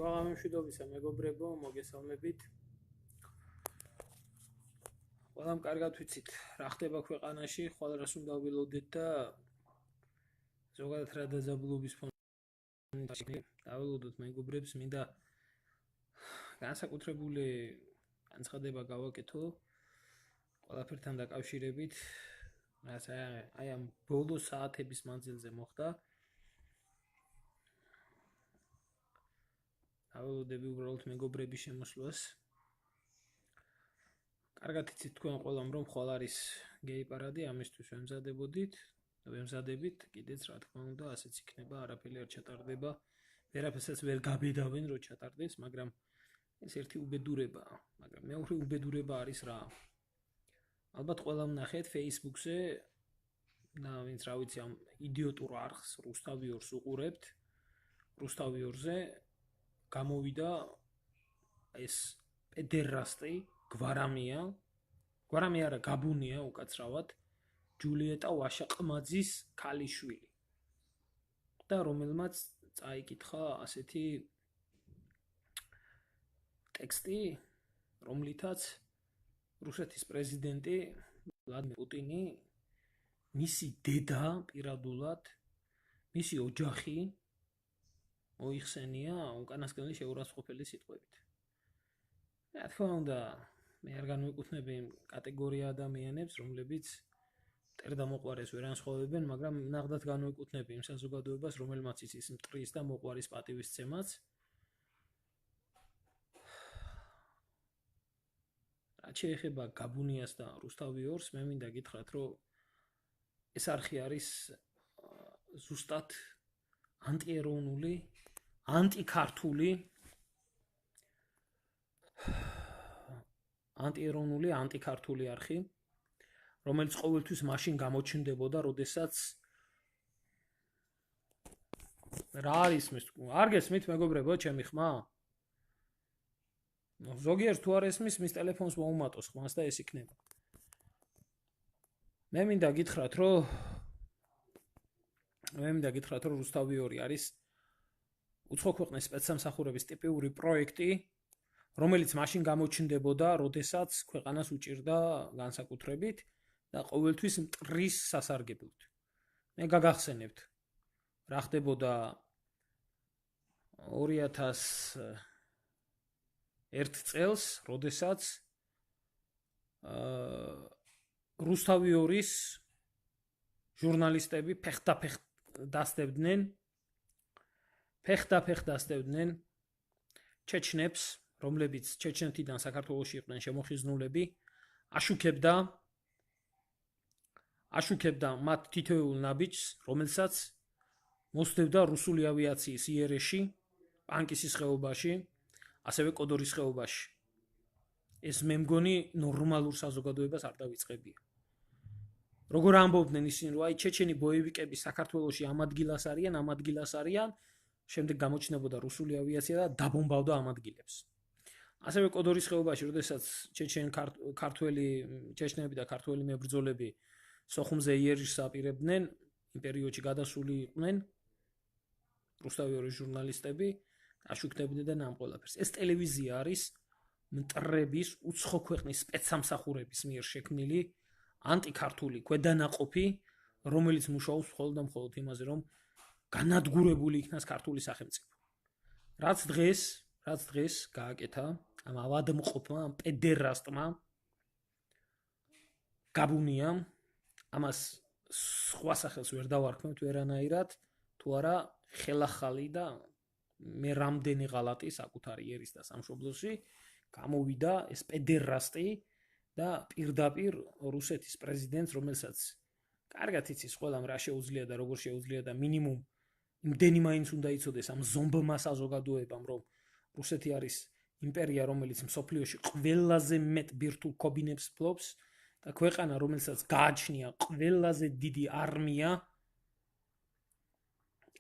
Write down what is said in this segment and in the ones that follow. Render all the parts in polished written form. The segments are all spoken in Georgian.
შუაღამე მშვიდობისა მეგობრებო, მოგესალმებით. ყველამ კარგად ვიცით, რა ხდება ქვეყანაში, ხვალ რას უნდა ვილოდეთ და ზოგადად რა დაძაბულობის ფონში დავილოდოთ მეგობრებს, მინდა განსაკუთრებული განცხადება გავაკეთო ყველაფერთან დაკავშირებით, რაც აი ამ ბოლო საათების მანძილზე მოხდა. დავილოდები უბრალოდ მეგობრების შემოსვლას. კარგად იცით თქვენ ყველამ, რომ ხვალ არის გეი პარადი, ამისთვის ვემზადებით, კიდეც რა თქმა უნდა, ასეც იქნება, არაფერი არ ჩატარდება. ვერაფერსაც ვერ გაბედავენ, რომ ჩატარდეს, მაგრამ ეს ერთი უბედურებაა, მაგრამ მეორე უბედურება არის რა? ალბათ ყველამ ნახეთ Facebook-ზე და ვინც რა ვიცი ამ იდიოტურ არხს რუსთავიორს უყურებთ, რუსთავიორზე გამოვიდა ეს პედერასტი, გვარამია არა, გაბუნია უკაცრავად, ჯულიეტა ვაშაყმაძის ქალიშვილი. და რომელმაც წაიკითხა ასეთი ტექსტი, რომლითაც რუსეთის პრეზიდენტი ვლადიმერ პუტინი, მისი დედა პირადულად, მისი ოჯახი მოიხსენია უკანასკნელი შეურაცხყოფელი სიტყვებით. რა თქმა უნდა, მე არ განვეკუთვნები იმ კატეგორია ადამიანებს, რომლებიც მტერდა მოყვარეს ვერ ანსხვავებენ, მაგრამ ნახდათ განვეკუთვნები იმ საზოგადოებას, რომელმაც იცის მტრის და მოყვარის პატივისცემაც. რაც შეეხება გაბუნიას და რუსთავიორს, მე მინდა გითხრათ, რომ ეს არხი არის ზუსტად ანტიეროვნული, ანტიქართული, ანტიქართული არხი, რომელიც ყოველთვის მაშინ გამოჩნდებოდა, როდესაც რა არის მის არ გესმით მეგობრებო, ჩემი ხმა? ზოგიერთ თუ არ ესმის, მის ტელეფონს მოუმატოს ხმას და ეს იქნება. მე მინდა გითხრათ, რომ რუსთავიორი არის უცხო ქვეყნის სპეცსამსახურების ტიპიური პროექტი, რომელიც მაშინ გამოჩნდებოდა, როდესაც ქვეყანას უჭირდა განსაკუთრებით და ყოველთვის მტრის სასარგებლოდ. მე გაგახსენებთ, რა ხდებოდა 2001 წელს, როდესაც რუსთავიორის ჟურნალისტები ფეხდაფეხ დასდევდნენ ჩეჩნებს, რომლებიც ჩეჩნეთიდან საქართველოში იყვნენ შემოხიზნულები, აშუქებდა მათ თითოეულ ნაბიჯს, რომელსაც მოსდევდა რუსული ავიაციის იერეში, პანკისის ხეობაში, ასევე კოდორის ხეობაში. ეს მე მგონი ნორმალურ საზოგადოებას არ დავიწყებია. როგორ ამბობდნენ ისინი, რომ აი ჩეჩენი ბოევიკები საქართველოში ამ ადგილას არიან, შემდეგ გამოჩნდებოდა რუსული ავიაცია და დაბომბავდა ამ ადგილებს. ასევე კოდორის ხეობაში, როდესაც ჩეჩნები და ქართველი მებრძოლები სოხუმზე იერიშს აპირებდნენ, იმ პერიოდში გადასული იყვნენ რუსთავიორის ჟურნალისტები, აშუქებდნენ ამ ყველაფერს. ეს ტელევიზია არის მტრების უცხო ქვეყნის სპეცსამსახურების მიერ შექმნილი ანტიქართული ქვედანაყოფი, რომელიც მუშაობს მხოლოდ და მხოლოდ იმაზე, რომ განადგურებული იქნას ქართული სახელმწიფო. რაც დღეს გააკეთა ამ ავადმყოფმა, ამ პედერასტმა, გაბუნიამ, ამას სხვა სახელს ვერ დავარქმევთ ვერანაირად, თუ არა ხელახალი და მე რამდენი ღალატი საკუთარი ერის და სამშობლოში გამოვიდა ეს პედერასტი და პირდაპირ რუსეთის პრეზიდენტს, რომელსაც კარგად იცის ყველამ რა შეუძლია და როგორ შეუძლია და მინიმუმ იმდენი მაინც უნდა იცოდეს ამ ზომბმა საზოგადოებამ, რომ რუსეთი არის იმპერია, რომელიც მსოფლიოში ყველაზე მეტ ბირთვულ ქობინებს ფლობს და ქვეყანა, რომელსაც გააჩნია ყველაზე დიდი არმია,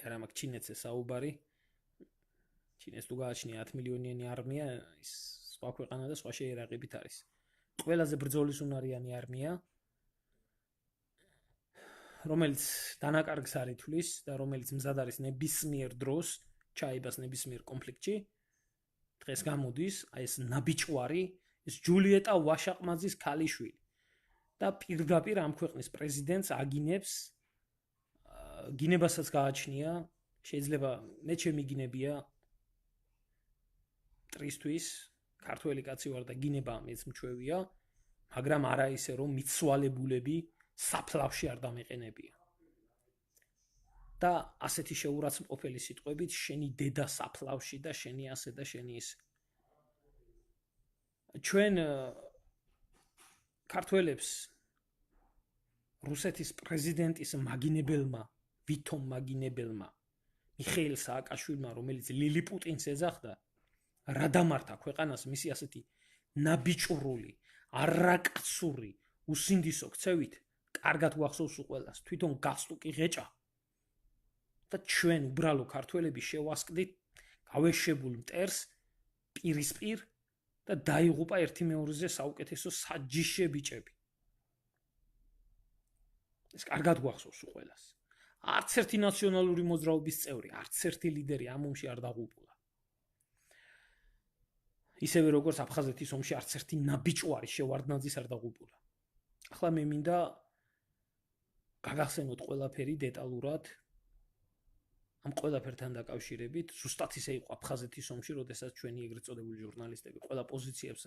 არა მაგ ჩინეთზე საუბარი, ჩინეთს თუ გააჩნია 10 მილიონიანი არმია, ის სხვა ქვეყანა და სხვა შეერაღებით არის. ყველაზე ბრძოლისუნარიანი არმია, რომელიც დანაკარგს არ ითვლის და რომელიც მზად არის ნებისმიერ დროს ჩაებას ნებისმიერ კონფლიქტში, დღეს გამოდის აი ეს ნაბიჭვარი, ეს ჯულიეტა ვაშაყმაძის ქალიშვილი და პირდაპირ ამ ქვეყნის პრეზიდენტს აგინებს გინებასაც გააჩნია, შეიძლება მე ჩემი გინებია ტრისთვის, ქართველი კაცი ვარ და გინება მეც მჩვევია, მაგრამ არა ისე რომ მიცვალებულები საფლავში არ დამეყენებია. და ასეთი შეურაცხმყოფელი სიტყვებით შენი დედა საფლავში და შენი ასე და შენი ისე. ჩვენ ქართველებს რუსეთის პრეზიდენტის მაგინებელმა, ვითომ მაგინებელმა მიხეილ სააკაშვილმა, რომელიც ლილიპუტინს ეძახდა, რა დამართა ქვეყანას მისი ასეთი ნაბიჭრული, არაკაცური, უსინდისო ქცევით, კარგად გვახსოვს ყველას, თვითონ გასტუკი ღეჭა და ჩვენ უბრალო ქართველები შევასკდით გავეშებულ მტერს პირისპირ და დაიღუპა ერთი მეორეზე საუკეთესო საჯიში ბიჭები. ეს კარგად გვახსოვს ყველას. არც ერთი ნაციონალური მოძრაობის წევრი, არც ერთი ლიდერი ამ ომში არ დაღუპულა. ისევე როგორც აფხაზეთის ომში არც ერთი ნაბიჭვარი შევარდნაძის არ დაღუპულა. ახლა მე მინდა გაგახსენოთ ყველაფერი დეტალურად ამ ყველაფერთან დაკავშირებით, ზუსტად ისე იყო აფხაზეთის ომში, როდესაც ჩვენი ეგრეთ წოდებული ჟურნალისტები ყველა პოზიციებს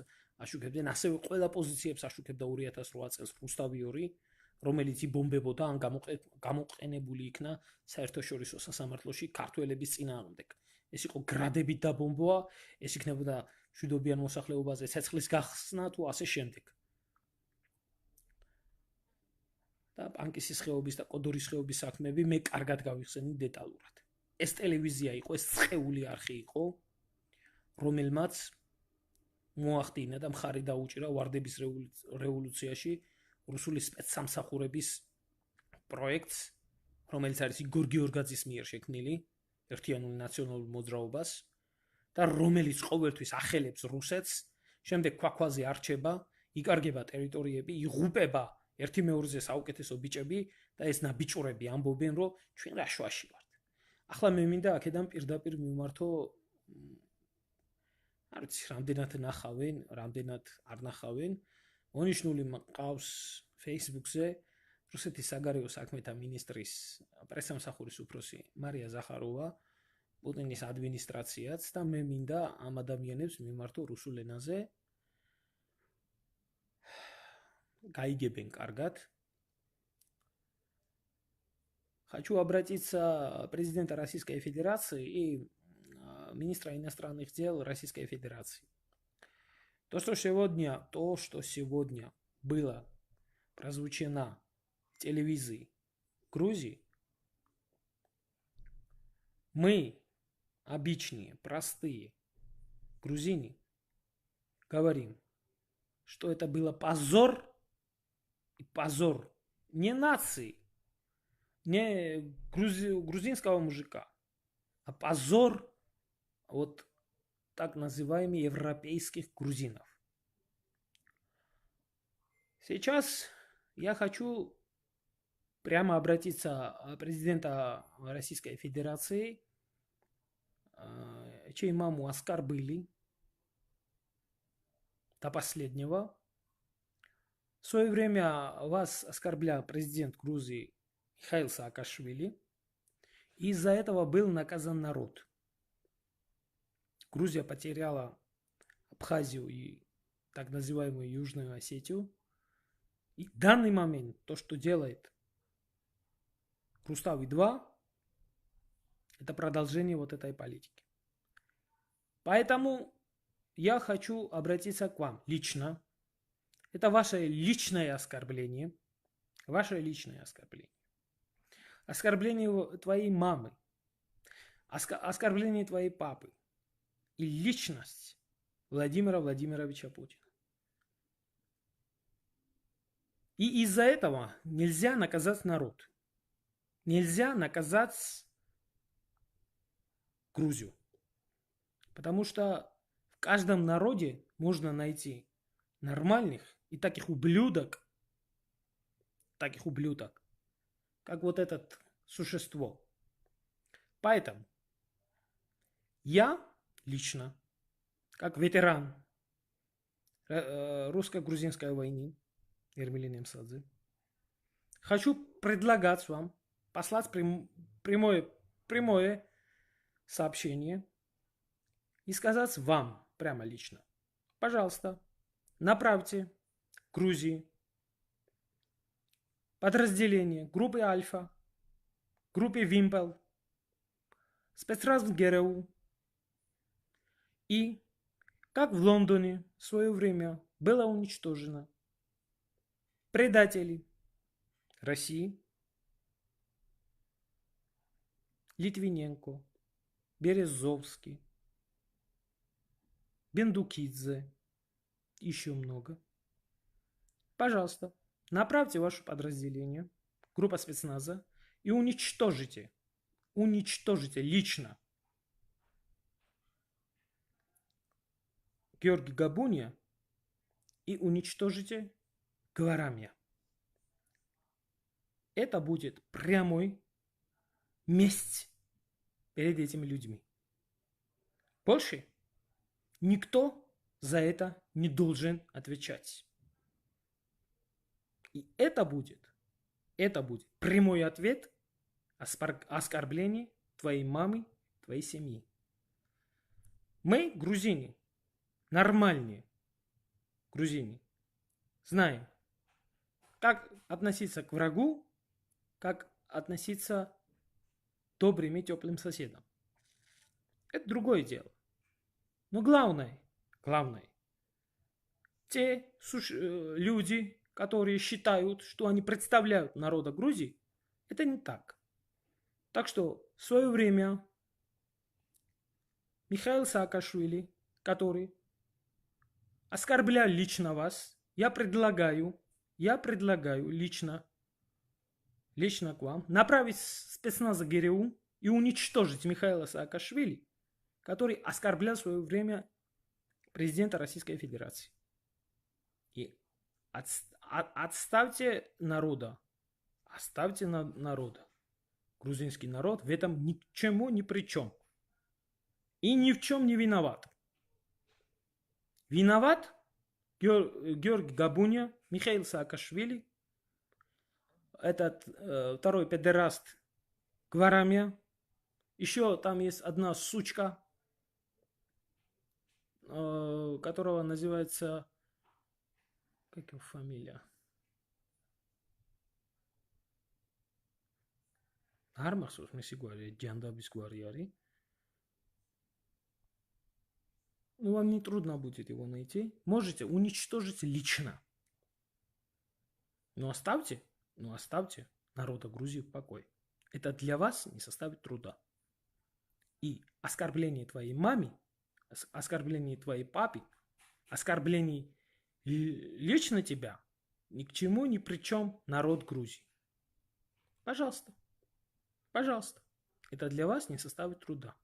აშუქებდნენ, ასევე ყველა პოზიციებს აშუქებდა 2008 წელს რუსთავი-2, რომელიც იბომბებოდა ან გამოყენებული იქნა საერთაშორისო სასამართლოში ქართველების წინააღმდეგ. ეს იყო გრადებით დაბომბვა, ეს იქნებოდა მშვიდობიან მოსახლეობაზე ცეცხლის გახსნა თუ ასე შემდეგ. და პანკისის ხეობის და კოდორის ხეობის საქმეები მე კარგად გავიხსენე დეტალურად. ეს ტელევიზია იყო, ეს ცხეული არხი იყო, რომელმაც მოახდინა და მხარი დაუჭირა ვარდების რევოლუციაში რუსული სპეცსამსახურების პროექტს, რომელიც არის იგორ გიორგაძის მიერ შექმნილი, ერთიანული ნაციონალური მოძრაობას და რომელიც ყოველთვის ახელებს რუსეთს, შემდეგ ქვაქვაზე არჩება, იკარგება ტერიტორიები, იღუპება ერთი მეორეზე საუკეთესო ბიჭები და ეს ნაბიჭურები ამბობენ, რომ ჩვენ რა შვაში ვართ. ახლა მე მინდა აქედან პირდაპირ მივმართო, არ ვიცი, რამდენად ნახავენ, რამდენად არ ნახავენ. მონიშნული მყავს Facebook-ზე რუსეთის საგარეო საქმეთა მინისტრის პრესამსახურის უფროსი მარია ზახაროვა, პუტინის ადმინისტრაციაც და მე მინდა ამ ადამიანებს მივმართო რუსულ ენაზე. Гаигебен каргат. Хочу обратиться к президенту Российской Федерации и министра иностранных дел Российской Федерации. То, что сегодня было прозвучено в телевизии Грузии, мы, обычные, простые грузины, говорим, что это было позор, и позор не нации, не грузинского мужика, а позор вот так называемых европейских грузинов. Сейчас я хочу прямо обратиться к президенту Российской Федерации, чей маму оскорбили до последнего. В свое время вас оскорблял президент Грузии Михаил Саакашвили. И из-за этого был наказан народ. Грузия потеряла Абхазию и так называемую Южную Осетию. И в данный момент то, что делает Рустави-2, это продолжение вот этой политики. Поэтому я хочу обратиться к вам лично. Это ваше личное оскорбление. Ваше личное оскорбление. Оскорбление твоей мамы. Оскорбление твоей папы. И личность Владимира Владимировича Путина. И из-за этого нельзя наказать народ. Нельзя наказать Грузию. Потому что в каждом народе можно найти нормальных и таких ублюдок, как вот это существо. Поэтому я лично как ветеран русско-грузинской войны Ермилин Немсадзе, хочу предлагать вам послать прямое сообщение и сказать вам прямо лично: пожалуйста, направьте Грузии подразделение группы Альфа, группе Вимпел, спецназ ГРУ и, как в Лондоне в свое время было уничтожено предатели России, Литвиненко, Березовский, Бендукидзе, еще много. Пожалуйста, направьте ваше подразделение, группа спецназа, и уничтожите лично Георгия Габуния и уничтожите Гварамия. Это будет прямой месть перед этими людьми. Больше никто за это не должен отвечать. И это будет прямой ответ оскорбление твоей мамы, твоей семьи. Мы, грузины, нормальные грузины, знаем, как относиться к врагу, как относиться к добрым и теплым соседям. Это другое дело. Но главное, те люди, которые считают, что они представляют народа Грузии, это не так. Так что в свое время Михаил Саакашвили, который оскорблял лично вас, я предлагаю лично к вам направить спецназ ГРУ и уничтожить Михаила Саакашвили, который оскорблял в свое время президента Российской Федерации. И оставьте народа. Грузинский народ в этом ни к чему ни при чем. И ни в чем не виноват. Виноват Георгий Габуния, Михаил Саакашвили, этот второй педераст Гварамия. Еще там есть одна сучка, которого называется... Как его фамилия? Армахсус, мы говорим, Джандабис Гвариари. Ну, вам не трудно будет его найти. Можете уничтожить лично. Но оставьте народа Грузии в покое. Это для вас не составит труда. И оскорбление твоей маме, оскорбление твоей папе, оскорбление лично тебя, ни к чему, ни при чем народ Грузии. Пожалуйста. Это для вас не составит труда.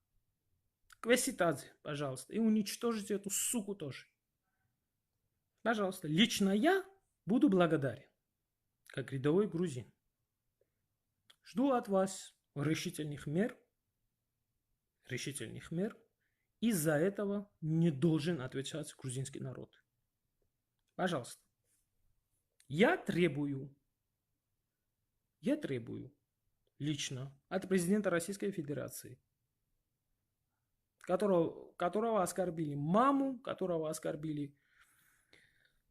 Квеситадзе, пожалуйста. И уничтожите эту суку тоже. Пожалуйста. Лично я буду благодарен, как рядовой грузин. Жду от вас решительных мер. Из-за этого не должен отвечать грузинский народ. Пожалуйста. Я требую лично от президента Российской Федерации, которого оскорбили маму, которого оскорбили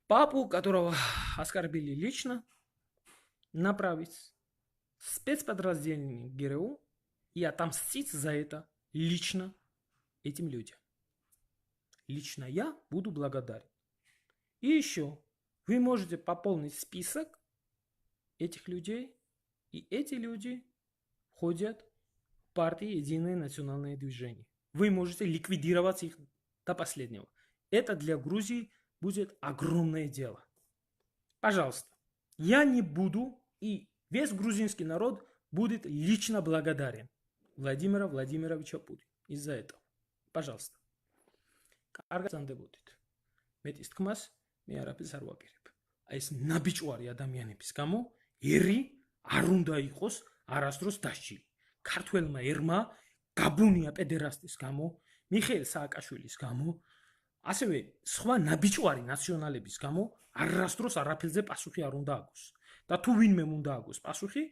папу, которого оскорбили лично, направить спецподразделение ГРУ и отомстить за это лично этим людям. Лично я буду благодарен. И еще вы можете пополнить список этих людей, и эти люди входят в партию Единое национальное движение. Вы можете ликвидировать их до последнего. Это для Грузии будет огромное дело. Пожалуйста, я не буду, и весь грузинский народ будет лично благодарен Владимира Владимировича Путина из-за этого. Пожалуйста. Каргацанде будет. Метис ткмас, მე არაფერს არ ვაპირებ. Აი ეს ნაბიჭვარი ადამიანების გამო ერი არ უნდა იყოს არასდროს დასჯილი. ქართველმა ერმა გაბუნია პედერასტის გამო, მიხეილ სააკაშვილის გამო, ასევე სხვა ნაბიჯვარი ნაციონალების გამო არასდროს არაფერზე პასუხი არ უნდა აგოს. და თუ ვინმე უნდა აგოს პასუხი,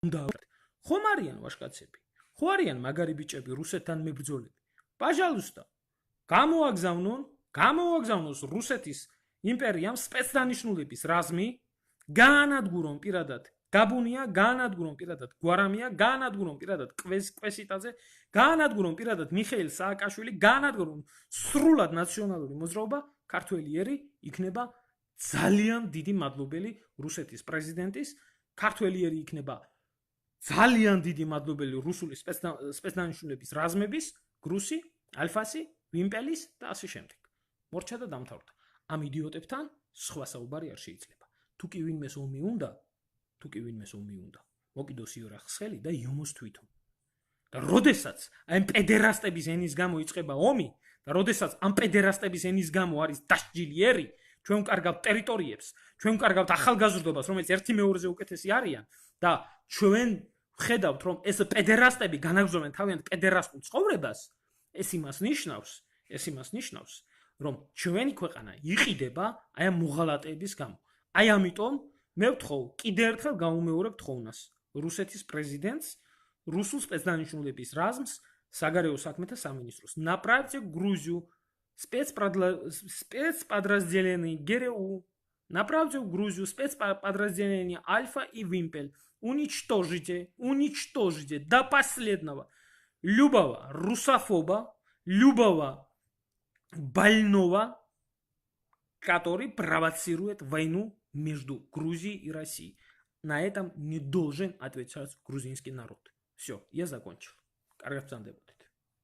უნდა აგოს. ხომ არიან ვაჟკაცები? ხო არიან მაგარი ბიჭები რუსეთთან მებრძოლები? პაჟალუსტა, გამოაგზავნოს რუსეთის იმპერიამ სპეცდანიშნულების რაზმი, გაანადგურონ პირადად გაბუნია, გაანადგურონ პირადად გვარამია, გაანადგურონ პირადად კვესიტაძე, გაანადგურონ პირადად მიხეილ სააკაშვილი, გაანადგურონ სრულად ნაციონალური მოძრაობა, ქართველი ერი იქნება ძალიან დიდი მადლობელი რუსეთის პრეზიდენტის, ქართველი ერი იქნება ძალიან დიდი მადლობელი რუსული სპეცდანიშნულების რაზმების, გრუსი, ალფასი, ვიმპელის და ასე შემდეგ. მორჩა და დამთავრდა. ამ იდიოტებთან სხვა საუბარი არ შეიძლება. თუ კი ვინმეს ომი უნდა, მოკიდოს იორახს ხელი და იომოს თვითონ. და როდესაც ამ პედერასტების ენის გამო იწყება ომი და როდესაც ამ პედერასტების ენის გამო არის დასჯილი ერი, ჩვენ ვკარგავთ ტერიტორიებს, ჩვენ ვკარგავთ ახალგაზრდობას, რომელიც ერთი მეორეზე უკეთესი არიან და ჩვენ ვხედავთ, რომ ეს პედერასტები განაგზავნენ თავიანთ პედერასტულ ცხოვრებას, ეს იმას ნიშნავს, რომ ჩვენი ქვეყანა იყიდება აი ამ მოღალატეების გამო. აი ამიტომ მე ვთხოვ, კიდევ ერთხელ გავუმეორებ თხოვნას რუსეთის პრეზიდენტს, რუსულ спецдаნიშნულების რაზმს, საგარეო საქმეთა სამინისტროს. Направьте Грузию спецподразделение ГРУ, направьте в Грузию спецподразделение Альфа и Вимпель. Уничтожите до последнего любого русофоба, любого больного, который провоцирует войну между Грузией и Россией. На этом не должен отвечать грузинский народ. Все, я закончил. Каргапцан дебатит.